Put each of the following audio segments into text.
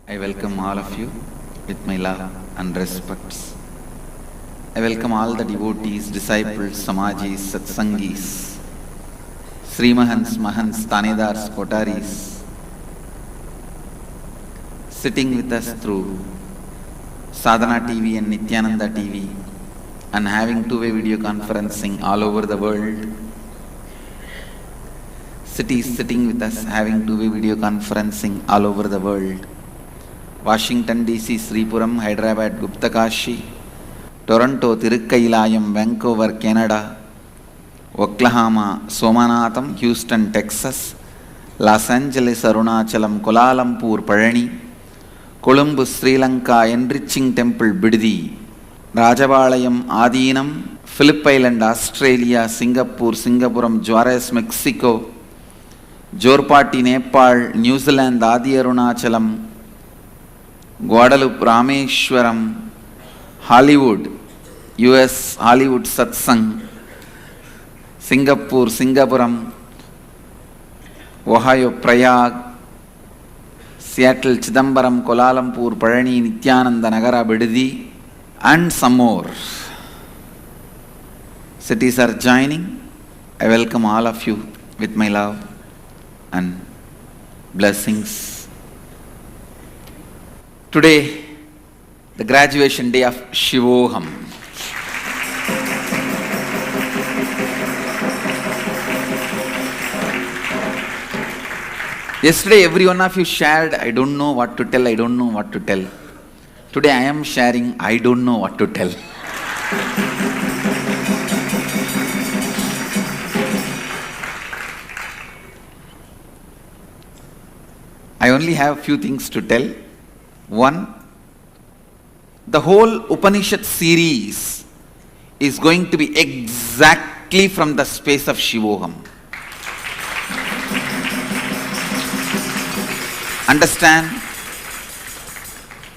I welcome all of you with my love and respects. I welcome all the devotees, disciples, samajis, satsangis, Srimahans, Mahants, Tanedars, Kotaris, sitting with us through Sadhana TV and Nithyananda TV and having two-way video conferencing all over the world. Cities sitting with us having two-way video conferencing all over the world. Washington DC, Sripuram, Hyderabad, Guptakashi, Toronto, Tirukkailayam, Vancouver, Canada, Oklahoma, Somanatham, Houston, Texas, Los Angeles, Arunachalam, Kuala Lumpur, Parani, Colombo, Sri Lanka, Enriching Temple, Biddi, Rajabalayam, Adinam, Phillip Island, Australia, Singapore, Singapuram, Juarez, Mexico, Jorpati, Nepal, New Zealand, Adi Arunachalam, Guadalupe, Rameshwaram, Hollywood, US, Hollywood Satsang, Singapore, Singapuram, Ohio, Prayag, Seattle, Chidambaram, Kuala Lumpur, Parani, Nithyananda Nagara, Biddi, and some more. Cities are joining. I welcome all of you with my love and blessings. Today, the graduation day of Shivoham. Yesterday, every one of you shared, I don't know what to tell, I don't know what to tell. Today, I am sharing, I don't know what to tell. I only have a few things to tell. One, the whole Upanishad series is going to be exactly from the space of Shivoham. Understand?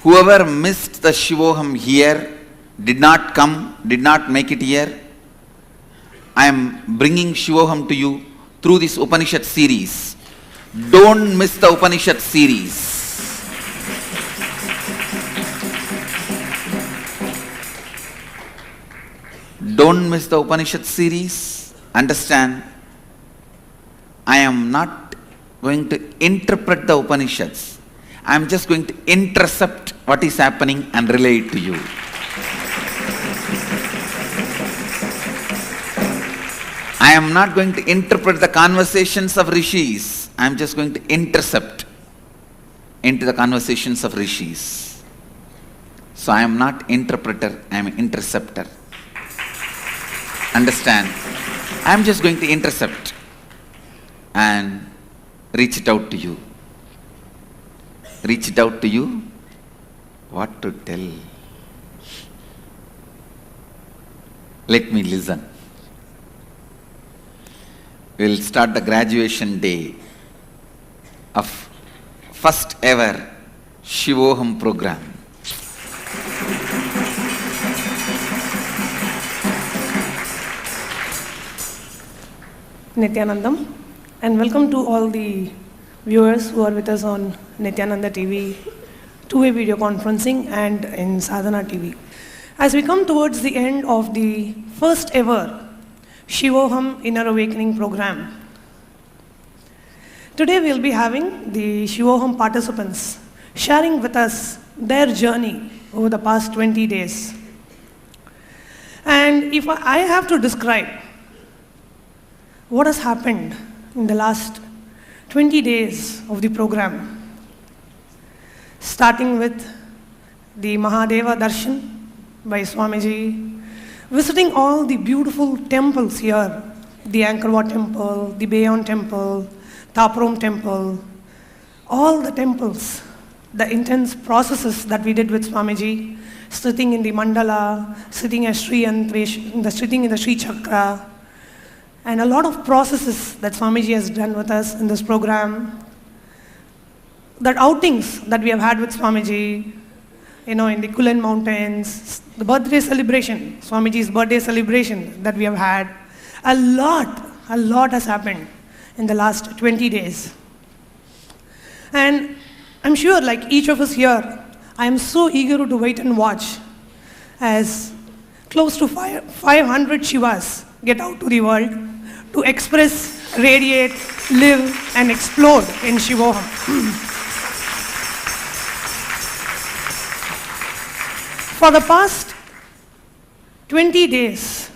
Whoever missed the Shivoham here, did not come, did not make it here, I am bringing Shivoham to you through this Upanishad series. Don't miss the Upanishad series. Don't miss the Upanishad series. Understand, I am not going to interpret the Upanishads. I am just going to intercept what is happening and relay it to you. I am not going to interpret the conversations of rishis. I am just going to intercept into the conversations of rishis. So I am not interpreter, I am interceptor. Understand? I am just going to intercept and reach it out to you. Reach it out to you. What to tell? Let me listen. We will start the graduation day of first ever Shivoham program. Nithyanandam, and welcome to all the viewers who are with us on Nithyananda TV, two-way video conferencing and in Sadhana TV. As we come towards the end of the first ever Shivoham Inner Awakening program, today we'll be having the Shivoham participants sharing with us their journey over the past 20 days. And if I have to describe what has happened in the last 20 days of the program, starting with the Mahadeva Darshan by Swamiji, visiting all the beautiful temples here, the Angkor Wat Temple, the Bayon Temple, Taprom Temple, all the temples, the intense processes that we did with Swamiji, sitting in the mandala, sitting in the Sri Chakra, and a lot of processes that Swamiji has done with us in this program. That outings that we have had with Swamiji, in the Kulin Mountains, the birthday celebration, Swamiji's birthday celebration that we have had, a lot has happened in the last 20 days. And I'm sure, like each of us here, I am so eager to wait and watch as close to 500 Shivas get out to the world to express, radiate, live, and explode in Shivoham. For the past 20 days,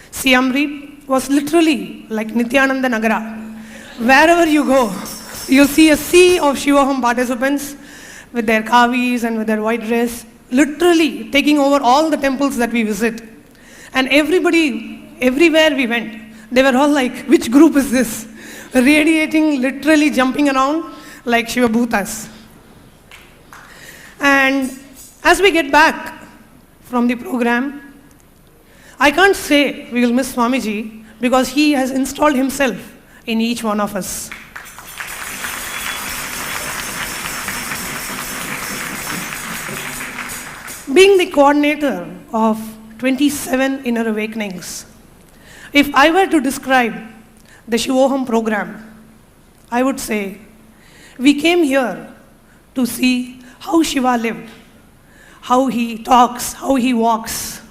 Siam Reap was literally like Nithyananda Nagara. Wherever you go, you'll see a sea of Shivoham participants with their kavis and with their white dress, literally taking over all the temples that we visit. And everybody, everywhere we went, they were all like, which group is this? Radiating, literally jumping around like Shiva Bhutas. And as we get back from the program, I can't say we will miss Swamiji because he has installed himself in each one of us. Being the coordinator of 27 Inner Awakenings, if I were to describe the Shivoham program, I would say we came here to see how Shiva lived, how he talks, how he walks,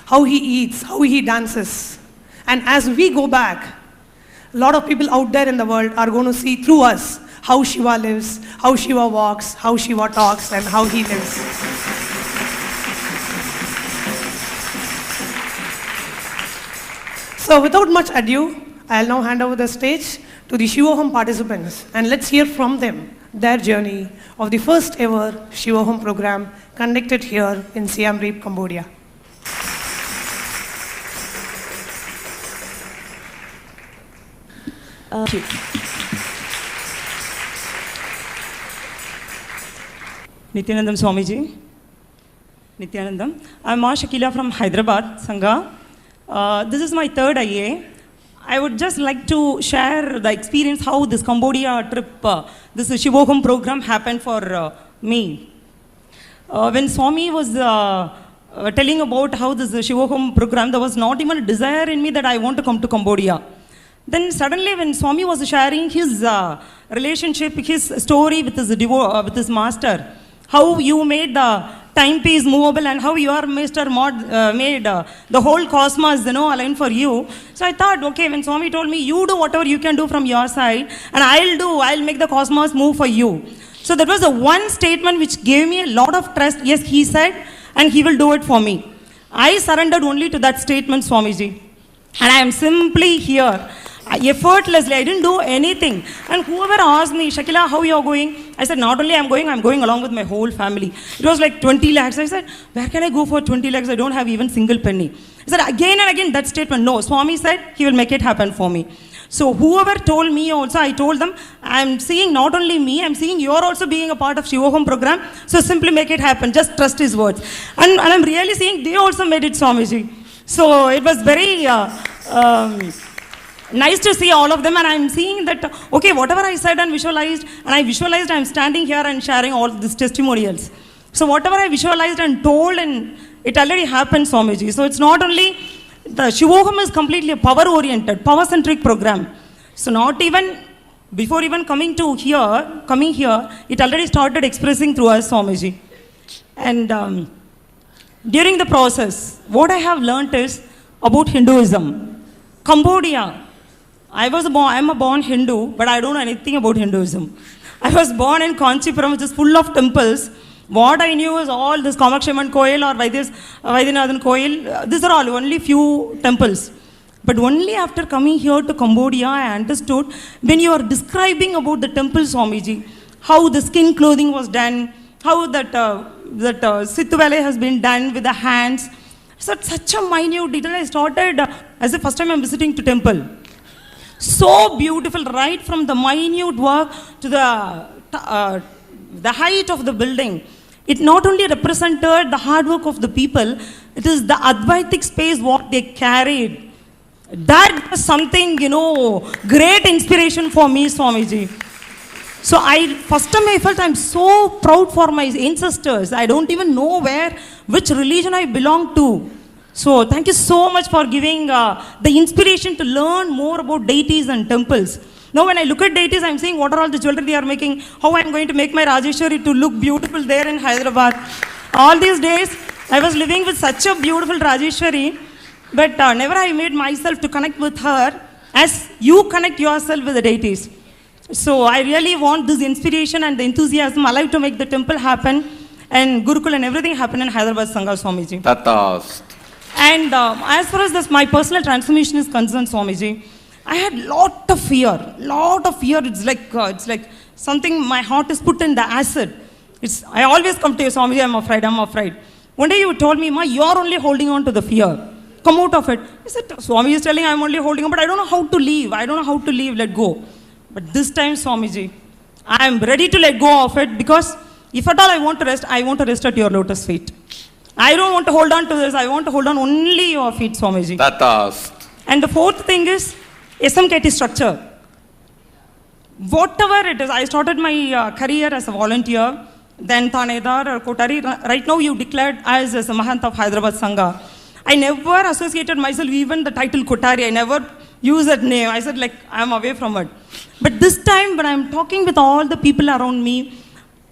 how he eats, how he dances. And as we go back, a lot of people out there in the world are going to see through us how Shiva lives, how Shiva walks, how Shiva talks, and how he lives. So without much ado, I'll now hand over the stage to the Shivoham participants, and let's hear from them their journey of the first ever Shivoham program conducted here in Siam Reap, Cambodia. Nithyanandam Swamiji. Nithyanandam. I'm Ma Shakila from Hyderabad, Sangha. This is my third IA. I would just like to share the experience how this Cambodia trip, this Shivoham program happened for me. When Swami was telling about how this Shivoham program, there was not even a desire in me that I want to come to Cambodia. Then suddenly when Swami was sharing his relationship, his story with his master, how you made the timepiece movable and how your master made the whole cosmos, aligned for you. So I thought, okay, when Swami told me, you do whatever you can do from your side, and I'll make the cosmos move for you. So that was the one statement which gave me a lot of trust. Yes, he said, and he will do it for me. I surrendered only to that statement, Swamiji. And I am simply here. Effortlessly, I didn't do anything. And whoever asked me, Shakila, how you are going? I said, not only I'm going along with my whole family. It was like 20 lakhs. I said, where can I go for 20 lakhs? I don't have even single penny. I said, again and again, that statement, no. Swami said, he will make it happen for me. So whoever told me also, I told them, I'm seeing not only me, I'm seeing you're also being a part of Shivoham program. So simply make it happen. Just trust his words. And I'm really seeing they also made it, Swamiji. So it was very nice to see all of them, and I'm seeing that, okay, whatever I said and I visualized I'm standing here and sharing all these testimonials. So whatever I visualized and told, and it already happened, Swamiji. So it's not only, the Shivoham is completely a power-oriented, power-centric program. So not even, before even coming here, it already started expressing through us, Swamiji. And during the process, what I have learnt is about Hinduism. Cambodia. I'm a born Hindu, but I don't know anything about Hinduism. I was born in Kanchipuram, which is full of temples. What I knew is all this Kamakshyaman Koil or Vaidyanathan Koil. These are all only few temples. But only after coming here to Cambodia, I understood when you are describing about the temple, Swamiji, how the skin clothing was done, how that Situvale has been done with the hands. So such a minute detail. I started as the first time I'm visiting to temple. So beautiful, right from the minute work to the height of the building. It not only represented the hard work of the people, it is the Advaitic space what they carried. That was something, great inspiration for me, Swamiji. So first time I felt I'm so proud for my ancestors. I don't even know which religion I belong to. So thank you so much for giving the inspiration to learn more about deities and temples. Now when I look at deities, I'm seeing what are all the jewelry they are making, how I'm going to make my Rajeshwari to look beautiful there in Hyderabad. All these days, I was living with such a beautiful Rajeshwari, but never I made myself to connect with her as you connect yourself with the deities. So I really want this inspiration and the enthusiasm alive to make the temple happen and Gurukul and everything happen in Hyderabad Sangha, Swamiji. Tathast. And as far as this, my personal transformation is concerned, Swamiji, I had lot of fear. It's like something my heart is put in the acid. I always come to you, Swamiji, I'm afraid. One day you told me, Ma, you're only holding on to the fear. Come out of it. I said, Swami is telling I'm only holding on, but I don't know how to leave. Let go. But this time, Swamiji, I am ready to let go of it because if at all I want to rest at your lotus feet. I don't want to hold on to this. I want to hold on only your feet, Swamiji. Tathast. And the fourth thing is SMKT structure. Whatever it is, I started my career as a volunteer, then Thanedar or Kotari. Right now you declared as a Mahant of Hyderabad Sangha. I never associated myself even the title Kotari. I never used that name. I said I'm away from it. But this time when I'm talking with all the people around me,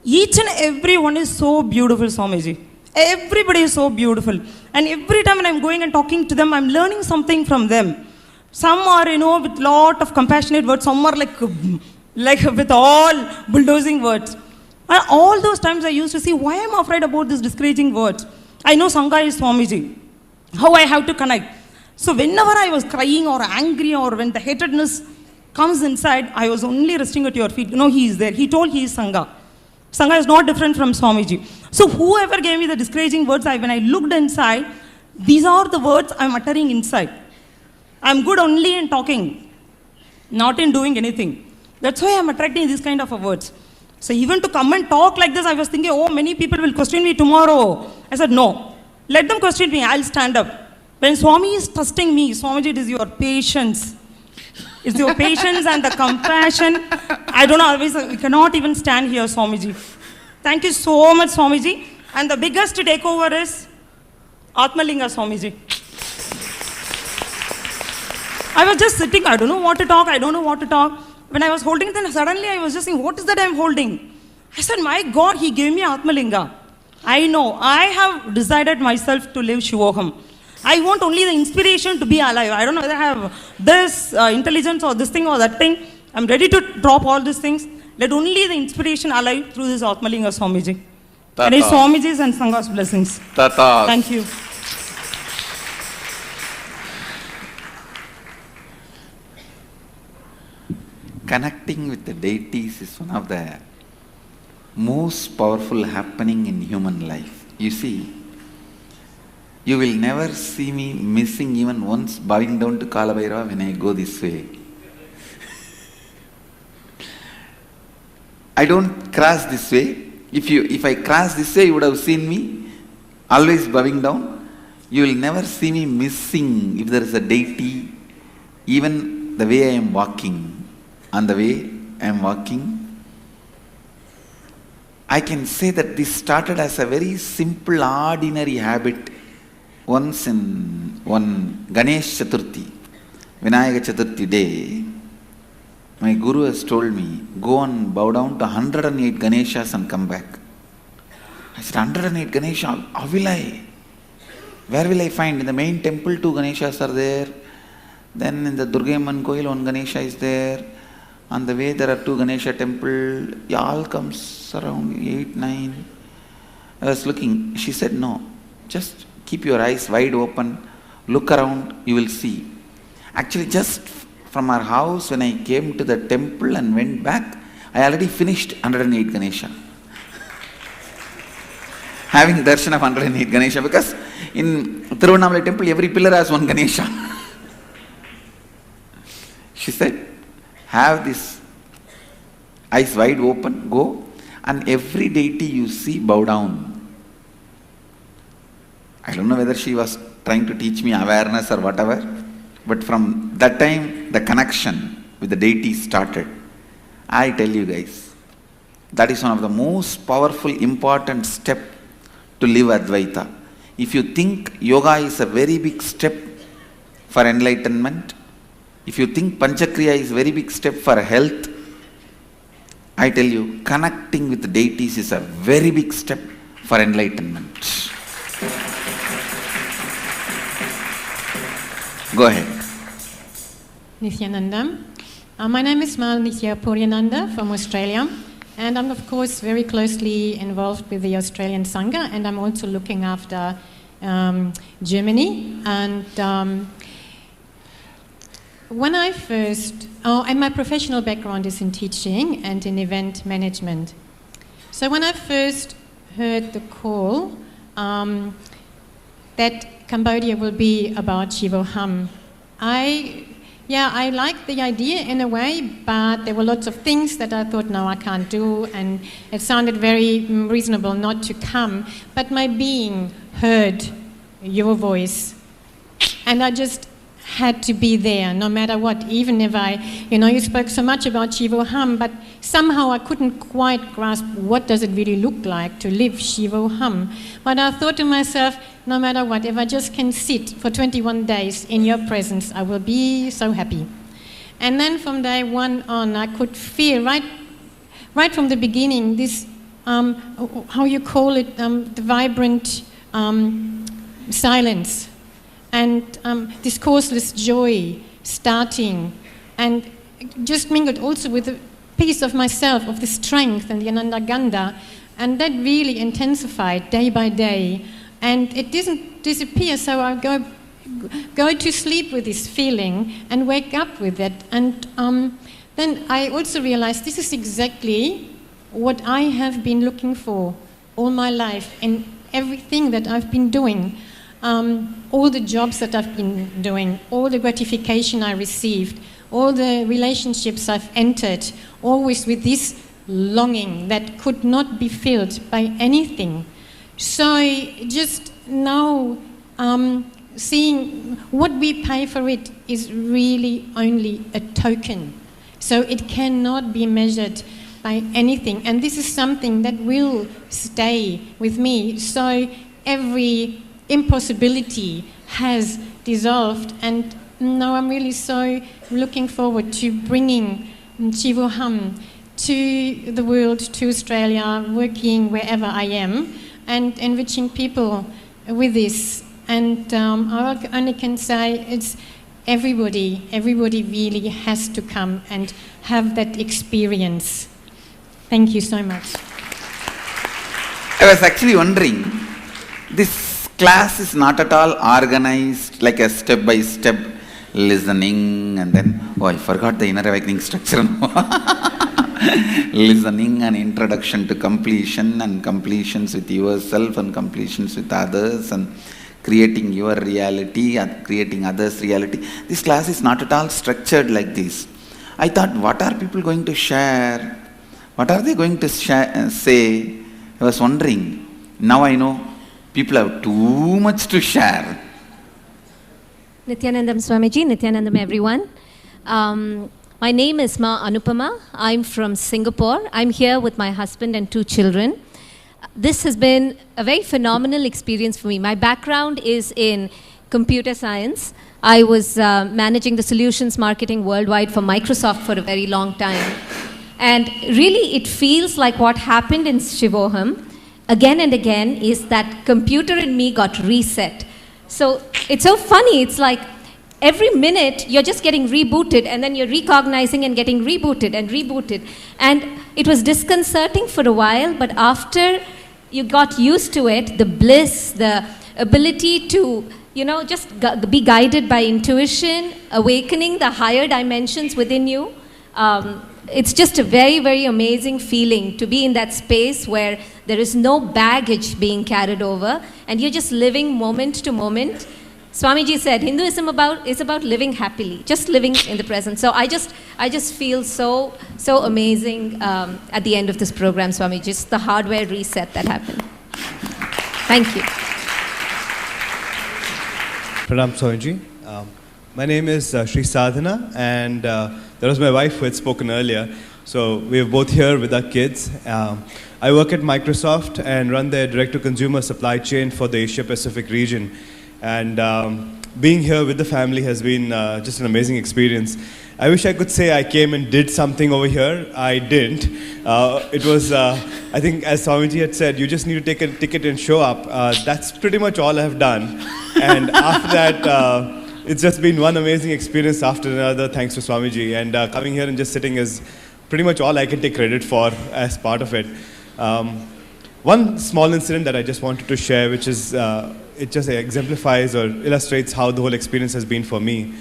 each and every one is so beautiful, Swamiji. Everybody is so beautiful. And every time when I'm going and talking to them, I'm learning something from them. Some are, with lot of compassionate words. Some are like with all bulldozing words. And all those times I used to see, why am I afraid about these discouraging words? I know Sangha is Swamiji. How I have to connect. So whenever I was crying or angry or when the hatredness comes inside, I was only resting at your feet. He is there. He told he is Sangha. Sangha is not different from Swamiji. So whoever gave me the discouraging words, when I looked inside, these are the words I'm uttering inside. I'm good only in talking, not in doing anything. That's why I'm attracting these kind of words. So even to come and talk like this, I was thinking, many people will question me tomorrow. I said, no, let them question me, I'll stand up. When Swami is trusting me, Swamiji, it is your patience. It's your patience and the compassion. I don't know, otherwise we cannot even stand here, Swamiji. Thank you so much, Swamiji. And the biggest takeover is Atmalinga, Swamiji. I was just sitting, I don't know what to talk. When I was holding it, then suddenly I was just saying, what is that I'm holding? I said, my God, he gave me Atmalinga. I know, I have decided myself to live Shivoham. I want only the inspiration to be alive. I don't know whether I have this intelligence or this thing or that thing. I'm ready to drop all these things. Let only the inspiration alive through this Atmalinga, Swamiji. And it's Swamiji's and Sangha's blessings. Tata. Thank you. Connecting with the deities is one of the most powerful happening in human life. You see, you will never see me missing even once bowing down to Kalabhairava when I go this way. I don't cross this way. If I cross this way, you would have seen me always bowing down. You will never see me missing if there is a deity, even the way I am walking. On the way I am walking, I can say that this started as a very simple, ordinary habit. Once in one Ganesh Chaturthi, Vinayaka Chaturthi day, my Guru has told me, go and bow down to 108 Ganeshas and come back. I said, 108 Ganesha, how will I? Where will I find? In the main temple, 2 Ganeshas are there. Then in the Durgayamman Koil, 1 Ganesha is there. On the way there are 2 Ganesha temple. It all comes around 8, 9. I was looking. She said, no, just keep your eyes wide open. Look around, you will see. Actually, just from our house, when I came to the temple and went back, I already finished 108 Ganesha. Having darshan of 108 Ganesha, because in Tiruvannamalai temple, every pillar has 1 Ganesha. She said, have this eyes wide open, go, and every deity you see, bow down. I don't know whether she was trying to teach me awareness or whatever, but from that time, the connection with the deity started. I tell you guys, that is one of the most powerful, important step to live Advaita. If you think yoga is a very big step for enlightenment, If you think Panchakriya is a very big step for health, I tell you, connecting with deities is a very big step for enlightenment. Go ahead. Nithyananda. My name is Nithyananda from Australia, and I'm of course very closely involved with the Australian Sangha, and I'm also looking after Germany. And when I first, and my professional background is in teaching and in event management. So when I first heard the call that Cambodia will be about Shivoham, I liked the idea in a way, but there were lots of things that I thought, no, I can't do, and it sounded very reasonable not to come. But my being heard your voice, and I just had to be there no matter what, even if you spoke so much about Shivoham, but somehow I couldn't quite grasp what does it really look like to live Shivoham. But I thought to myself, no matter what, if I just can sit for 21 days in your presence, I will be so happy. And then from day one on, I could feel right from the beginning this, how you call it, the vibrant silence. And this causeless joy starting, and just mingled also with a piece of myself, of the strength and the Ananda Ganda, and that really intensified day by day. And it didn't disappear, so I go to sleep with this feeling and wake up with it. And then I also realized this is exactly what I have been looking for all my life in everything that I've been doing. All the jobs that I've been doing, all the gratification I received, all the relationships I've entered, always with this longing that could not be filled by anything. So just now seeing what we pay for it is really only a token. So it cannot be measured by anything. And this is something that will stay with me. So every impossibility has dissolved, and now I'm really so looking forward to bringing Shivoham to the world, to Australia, working wherever I am, and enriching people with this. And I only can say it's everybody really has to come and have that experience. Thank you so much. I was actually wondering, this class is not at all organized like a step-by-step listening and then, I forgot the inner awakening structure. Listening and introduction to completion and completions with yourself and completions with others and creating your reality and creating others' reality. This class is not at all structured like this. I thought, what are people going to share? What are they going to say? I was wondering. Now I know. People have too much to share. Nithyanandam Swamiji, Nithyanandam everyone. My name is Ma Anupama. I'm from Singapore. I'm here with my husband and 2 children. This has been a very phenomenal experience for me. My background is in computer science. I was managing the solutions marketing worldwide for Microsoft for a very long time. And really it feels like what happened in Shivoham again and again is that computer in me got reset. So it's so funny, it's like every minute you're just getting rebooted and then you're recognizing and getting rebooted and rebooted. And it was disconcerting for a while, but after you got used to it, the bliss, the ability to, just be guided by intuition, awakening the higher dimensions within you, it's just a very, very amazing feeling to be in that space where there is no baggage being carried over and you're just living moment to moment. Swamiji said, Hinduism is about living happily, just living in the present. So I just feel so amazing at the end of this program, Swamiji, just the hardware reset that happened. Thank you. Pranam Swamiji. My name is Sri Sadhana, and that was my wife who had spoken earlier. So we are both here with our kids. I work at Microsoft and run their direct-to-consumer supply chain for the Asia-Pacific region. And being here with the family has been just an amazing experience. I wish I could say I came and did something over here. I didn't. It was, I think, as Swamiji had said, you just need to take a ticket and show up. That's pretty much all I have done. And after that, it's just been one amazing experience after another, thanks to Swamiji. And coming here and just sitting is pretty much all I can take credit for as part of it. One small incident that I just wanted to share, which is, it just exemplifies or illustrates how the whole experience has been for me.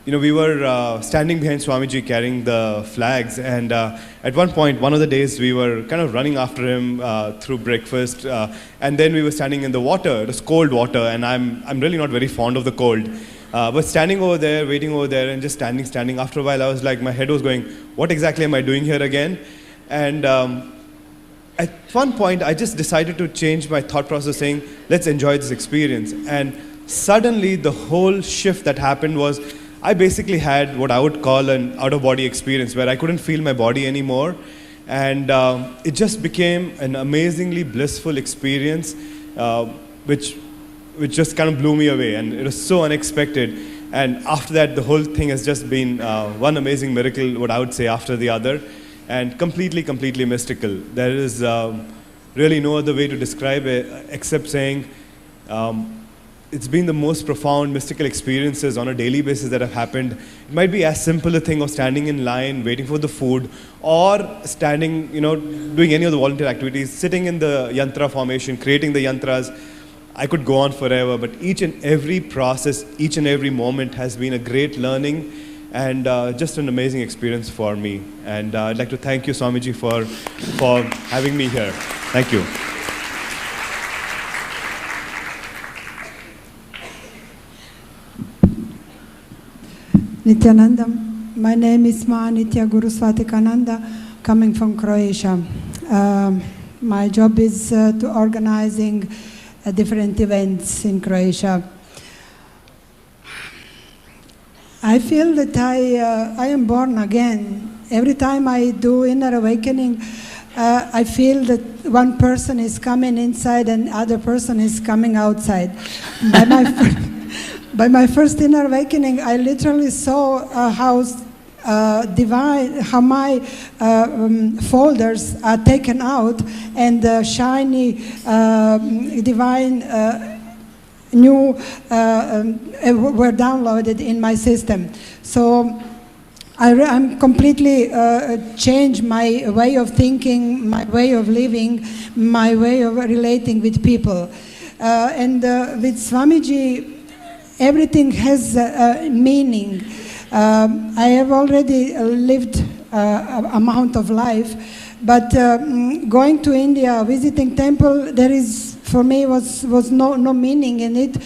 We were standing behind Swamiji carrying the flags, and at one point, one of the days, we were kind of running after him through breakfast, and then we were standing in the water. It was cold water, and I'm really not very fond of the cold. But standing over there, waiting over there, and just standing, after a while, I was like, my head was going, what exactly am I doing here again? And at one point, I just decided to change my thought process, saying, let's enjoy this experience. And suddenly, the whole shift that happened was, I basically had what I would call an out-of-body experience, where I couldn't feel my body anymore. And it just became an amazingly blissful experience, which just kind of blew me away. And it was so unexpected. And after that, the whole thing has just been one amazing miracle, what I would say, after the other. And completely mystical. There is really no other way to describe it except saying it's been the most profound mystical experiences on a daily basis that have happened. It might be as simple a thing of standing in line, waiting for the food, or standing, doing any of the volunteer activities, sitting in the yantra formation, creating the yantras. I could go on forever, but each and every process, each and every moment has been a great learning and just an amazing experience for me. And I'd like to thank you, Swamiji, for having me here. Thank you. Nithyanandam, my name is Ma Nitya Guru Swatikananda, coming from Croatia. My job is to organizing different events in Croatia. I feel that I am born again. Every time I do inner awakening, I feel that one person is coming inside and other person is coming outside. By my first inner awakening, I literally saw how my folders are taken out and shiny divine new were downloaded in my system. So I'm completely changed my way of thinking, my way of living, my way of relating with people. And with Swamiji, everything has meaning. I have already lived amount of life, but going to India, visiting temple, there is, for me, was no meaning in it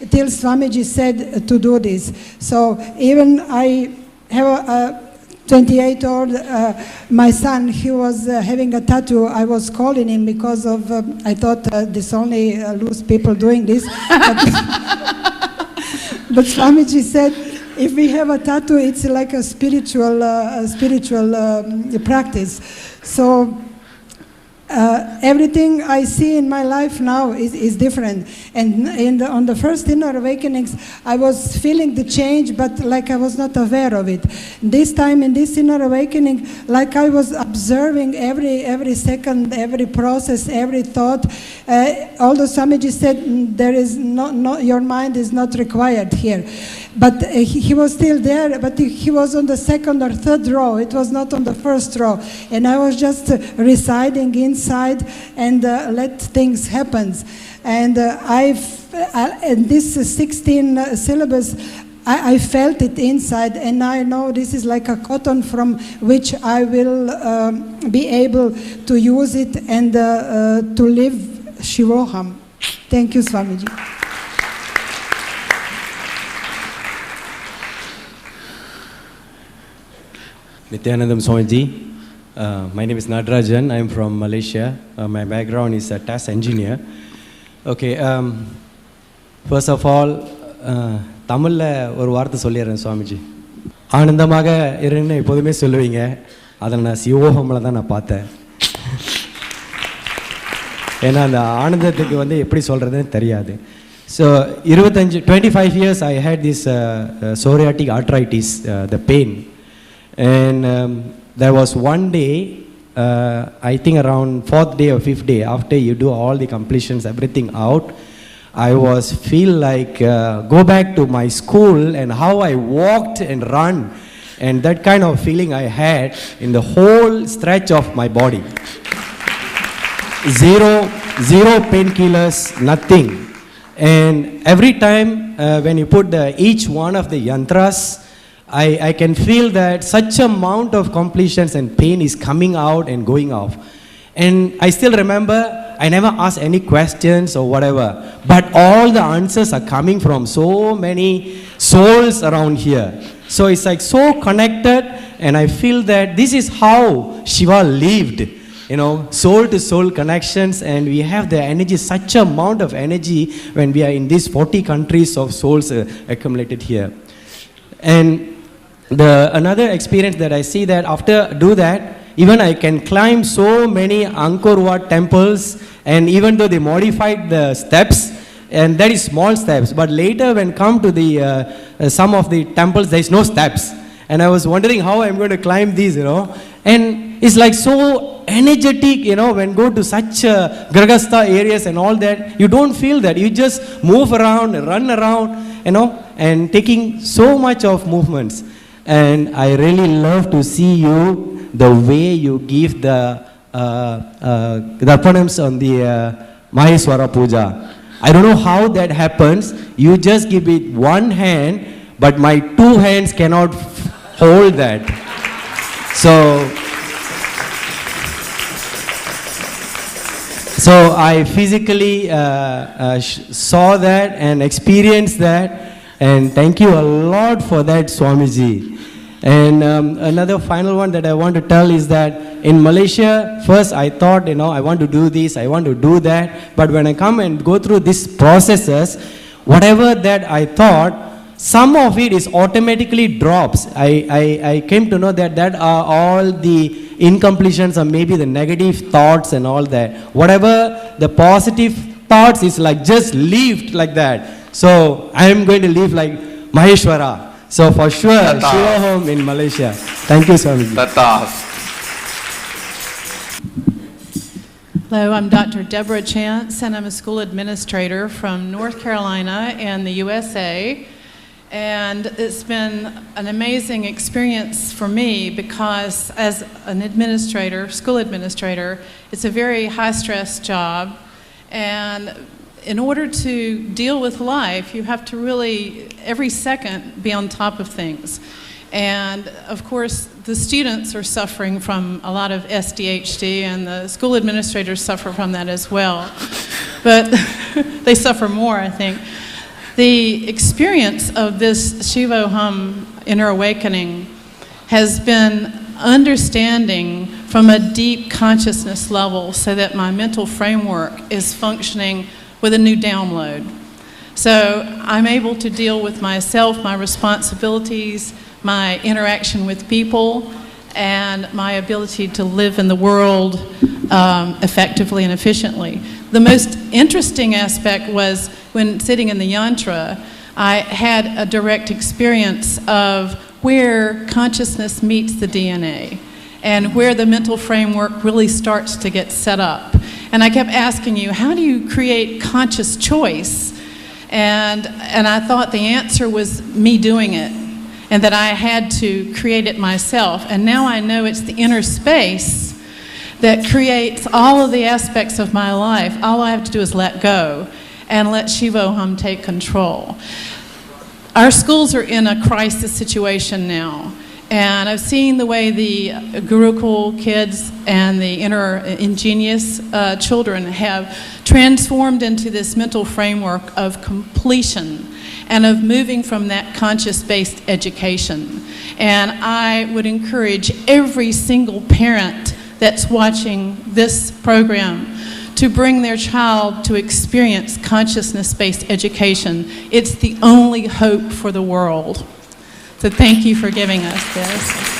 till Swamiji said to do this. So even I have a 28-year-old, my son, he was having a tattoo. I was calling him because of, I thought this only loose people doing this. But Swamiji said, if we have a tattoo, it's like a spiritual practice. So everything I see in my life now is different. And on the first inner awakenings, I was feeling the change, but like I was not aware of it. This time in this inner awakening, like I was observing every second, every process, every thought. Although Swamiji said there is your mind is not required here. But he was still there, but he was on the second or third row. It was not on the first row. And I was just residing inside and let things happen. And in this 16 syllabus, I felt it inside, and I know this is like a cotton from which I will be able to use it and to live Shivoham. Thank you, Swamiji. Nithyanandam Swamiji, my name is Nadarajan. I am from Malaysia. My background is a task engineer. Okay, first of all, தமிழ்ல ஒரு வார்த்தை சொல்லிடுறேன் சுவாமிஜி. ஆனந்தமாக இருன்னு எப்போதுமே சொல்லுவீங்க. அதை நான் சிவோகமில் தான் நான் பார்த்தேன். ஏன்னா அந்த ஆனந்தத்துக்கு எப்படி சொல்கிறதுன்னு தெரியாது. So 25 years I had this psoriatic arthritis, the pain. And there was one day, I think around 4th day or 5th day, after you do all the completions, everything out, I was feel like go back to my school and how I walked and run, and that kind of feeling I had in the whole stretch of my body. Zero painkillers, nothing. And every time when you put each one of the yantras, I can feel that such amount of completions and pain is coming out and going off. And I still remember, I never asked any questions or whatever, but all the answers are coming from so many souls around here. So it's like so connected, and I feel that this is how Shiva lived, you know, soul to soul connections, and we have the energy, such amount of energy when we are in these 40 countries of souls accumulated here. And another experience that I see that after do that, even I can climb so many Angkor Wat temples, and even though they modified the steps, and that is small steps, but later when come to the some of the temples, there is no steps, and I was wondering how I'm going to climb these, you know, and it's like so energetic, you know, when go to such Grahastha areas and all that, you don't feel that, you just move around, run around, you know, and taking so much of movements. And I really love to see you, the way you give the darpanams on the Maheshwara Puja. I don't know how that happens. You just give it one hand, but my two hands cannot hold that. So I physically saw that and experienced that, and thank you a lot for that, Swamiji. And another final one that I want to tell is that in Malaysia, first I thought, you know, I want to do this, I want to do that, but when I come and go through these processes, whatever that I thought, some of it is automatically drops. I came to know that are all the incompletions or maybe the negative thoughts and all that. Whatever the positive thoughts is like just leave like that. So I am going to live like Maheshwara. So for sure, Shivoham in Malaysia. Thank you, Swamiji. Hello, I'm Dr. Deborah Chance, and I'm a school administrator from North Carolina in the USA. And it's been an amazing experience for me because as an administrator, school administrator, it's a very high-stress job. And in order to deal with life, you have to really, every second, be on top of things. And of course, the students are suffering from a lot of SDHD, and the school administrators suffer from that as well. But they suffer more, I think. The experience of this Shivoham inner awakening has been understanding from a deep consciousness level so that my mental framework is functioning with a new download. So I'm able to deal with myself, my responsibilities, my interaction with people, and my ability to live in the world effectively and efficiently. The most interesting aspect was when sitting in the yantra, I had a direct experience of where consciousness meets the DNA and where the mental framework really starts to get set up. And I kept asking you, how do you create conscious choice? And I thought the answer was me doing it, and that I had to create it myself. And now I know it's the inner space that creates all of the aspects of my life. All I have to do is let go and let Shivoham take control. Our schools are in a crisis situation now. And I've seen the way the Gurukul kids and the inner ingenious children have transformed into this mental framework of completion and of moving from that conscious-based education. And I would encourage every single parent that's watching this program to bring their child to experience consciousness-based education. It's the only hope for the world. So thank you for giving us this.